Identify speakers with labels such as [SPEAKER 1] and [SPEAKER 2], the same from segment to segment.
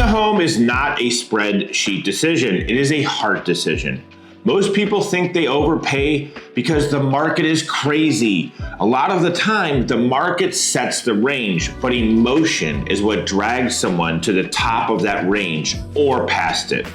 [SPEAKER 1] home is not a spreadsheet decision. It is a heart decision. Most people think they overpay because the market is crazy. A lot of the time, the market sets the range, but emotion is what drags someone to the top of that range or past it.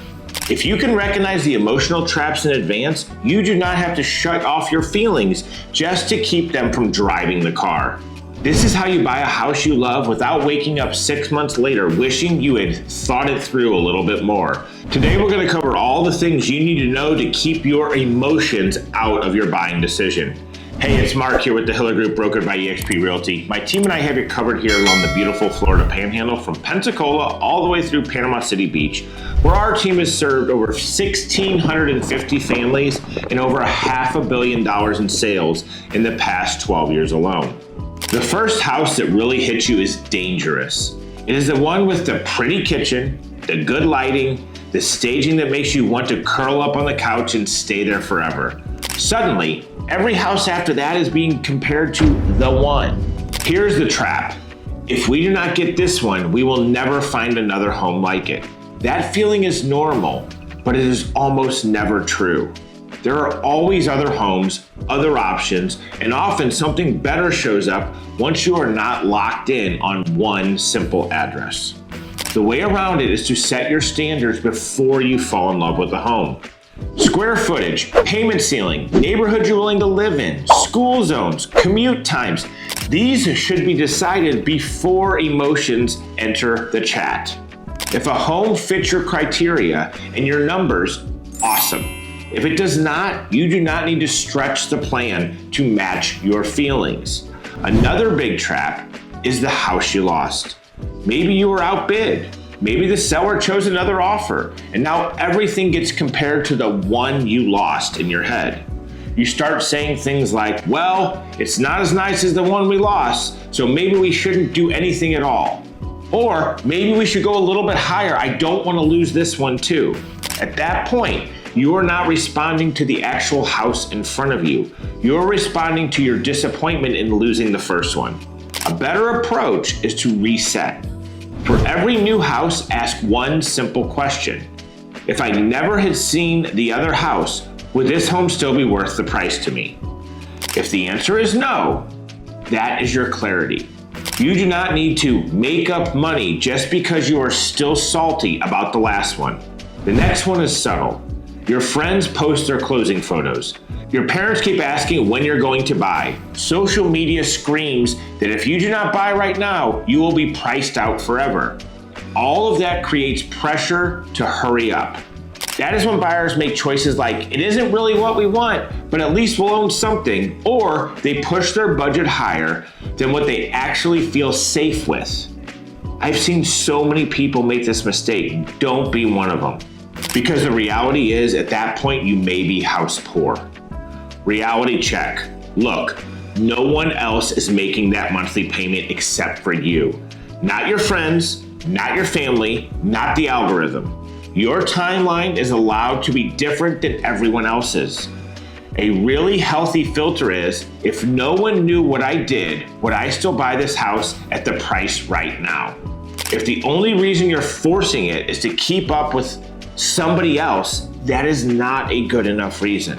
[SPEAKER 1] If you can recognize the emotional traps in advance, you do not have to shut off your feelings just to keep them from driving the car. This is how you buy a house you love without waking up 6 months later wishing you had thought it through a little bit more. Today we're going to cover all the things you need to know to keep your emotions out of your buying decision. Hey, it's Mark here with the Hiller Group, brokered by eXp Realty. My team and I have you covered here along the beautiful Florida Panhandle from Pensacola all the way through Panama City Beach, where our team has served over 1,650 families and over $500 million in sales in the past 12 years alone. The first house that really hits you is dangerous. It is the one with the pretty kitchen, the good lighting, the staging that makes you want to curl up on the couch and stay there forever. Suddenly, every house after that is being compared to the one. Here's the trap. If we do not get this one, we will never find another home like it. That feeling is normal, but it is almost never true. There are always other homes, other options, and often something better shows up once you are not locked in on one simple address. The way around it is to set your standards before you fall in love with the home. Square footage, payment ceiling, neighborhood you're willing to live in, school zones, commute times. These should be decided before emotions enter the chat. If a home fits your criteria and your numbers, awesome. If it does not, you do not need to stretch the plan to match your feelings. Another big trap is the house you lost. Maybe you were outbid. Maybe the seller chose another offer, and now everything gets compared to the one you lost in your head. You start saying things like, well, it's not as nice as the one we lost, so maybe we shouldn't do anything at all. Or maybe we should go a little bit higher. I don't want to lose this one too. At that point, you are not responding to the actual house in front of you. You're responding to your disappointment in losing the first one. A better approach is to reset. For every new house, ask one simple question. If I never had seen the other house, would this home still be worth the price to me? If the answer is no, that is your clarity. You do not need to make up money just because you are still salty about the last one. The next one is subtle. Your friends post their closing photos. Your parents keep asking when you're going to buy. Social media screams that if you do not buy right now, you will be priced out forever. All of that creates pressure to hurry up. That is when buyers make choices like, it isn't really what we want, but at least we'll own something, or they push their budget higher than what they actually feel safe with. I've seen so many people make this mistake. Don't be one of them. Because the reality is, at that point, you may be house poor. Reality check. Look, no one else is making that monthly payment except for you. Not your friends, not your family, not the algorithm. Your timeline is allowed to be different than everyone else's. A really healthy filter is, if no one knew what I did, would I still buy this house at the price right now? If the only reason you're forcing it is to keep up with somebody else, that is not a good enough reason.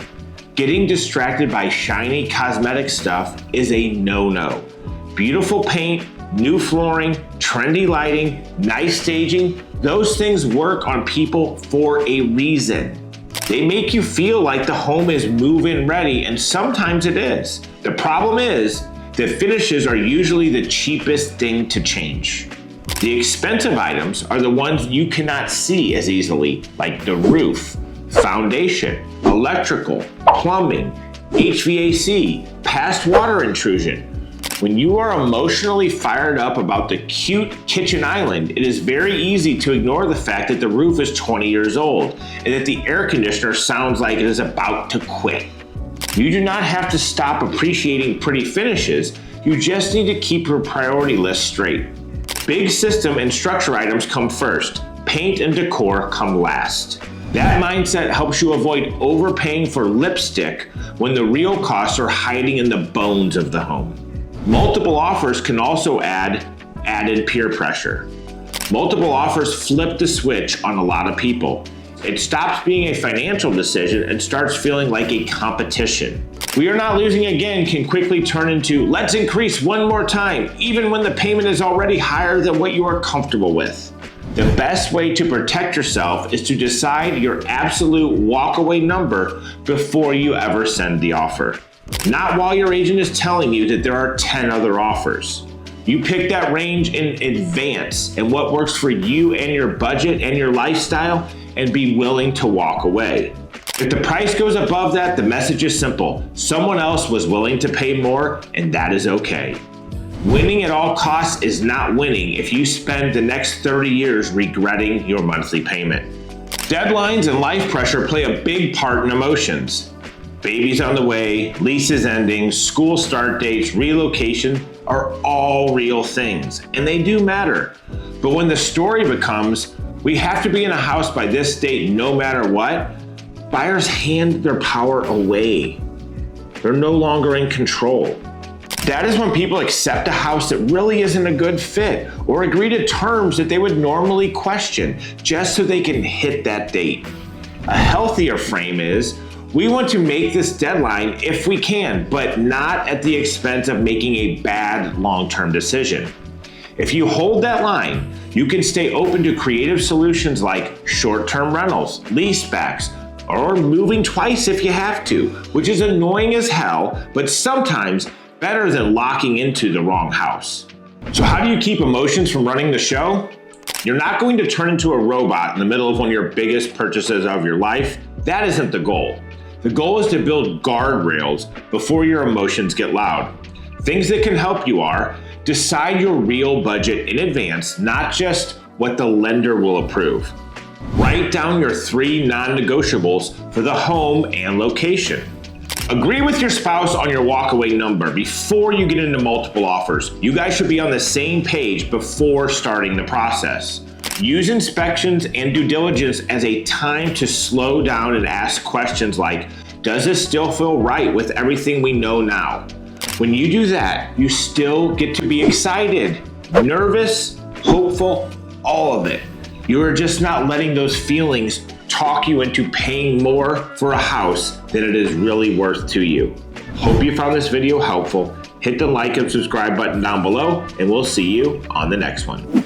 [SPEAKER 1] Getting distracted by shiny cosmetic stuff is a no-no. Beautiful paint, new flooring, trendy lighting, nice staging, those things work on people for a reason. They make you feel like the home is move-in ready, and sometimes it is. The problem is that finishes are usually the cheapest thing to change. The expensive items are the ones you cannot see as easily, like the roof, foundation, electrical, plumbing, HVAC, past water intrusion. When you are emotionally fired up about the cute kitchen island, it is very easy to ignore the fact that the roof is 20 years old and that the air conditioner sounds like it is about to quit. You do not have to stop appreciating pretty finishes, you just need to keep your priority list straight. Big system and structure items come first. Paint and decor come last. That mindset helps you avoid overpaying for lipstick when the real costs are hiding in the bones of the home. Multiple offers can also add added peer pressure. Multiple offers flip the switch on a lot of people. It stops being a financial decision and starts feeling like a competition. "We are not losing again" can quickly turn into "let's increase one more time," even when the payment is already higher than what you are comfortable with. The best way to protect yourself is to decide your absolute walkaway number before you ever send the offer. Not while your agent is telling you that there are 10 other offers. You pick that range in advance and what works for you and your budget and your lifestyle, and be willing to walk away. If the price goes above that, the message is simple. Someone else was willing to pay more, and that is okay. Winning at all costs is not winning if you spend the next 30 years regretting your monthly payment. Deadlines and life pressure play a big part in emotions. Babies on the way, leases ending, school start dates, relocation are all real things, and they do matter. But when the story becomes, "we have to be in a house by this date no matter what," buyers hand their power away. They're no longer in control. That is when people accept a house that really isn't a good fit, or agree to terms that they would normally question just so they can hit that date. A healthier frame is, we want to make this deadline if we can, but not at the expense of making a bad long-term decision. If you hold that line, you can stay open to creative solutions like short-term rentals, leasebacks, or moving twice if you have to, which is annoying as hell, but sometimes better than locking into the wrong house. So how do you keep emotions from running the show? You're not going to turn into a robot in the middle of one of your biggest purchases of your life. That isn't the goal. The goal is to build guardrails before your emotions get loud. Things that can help you are: decide your real budget in advance, not just what the lender will approve. Write down your 3 non-negotiables for the home and location. Agree with your spouse on your walkaway number before you get into multiple offers. You guys should be on the same page before starting the process. Use inspections and due diligence as a time to slow down and ask questions like, does this still feel right with everything we know now? When you do that, you still get to be excited, nervous, hopeful, all of it. You are just not letting those feelings talk you into paying more for a house than it is really worth to you. Hope you found this video helpful. Hit the like and subscribe button down below, and we'll see you on the next one.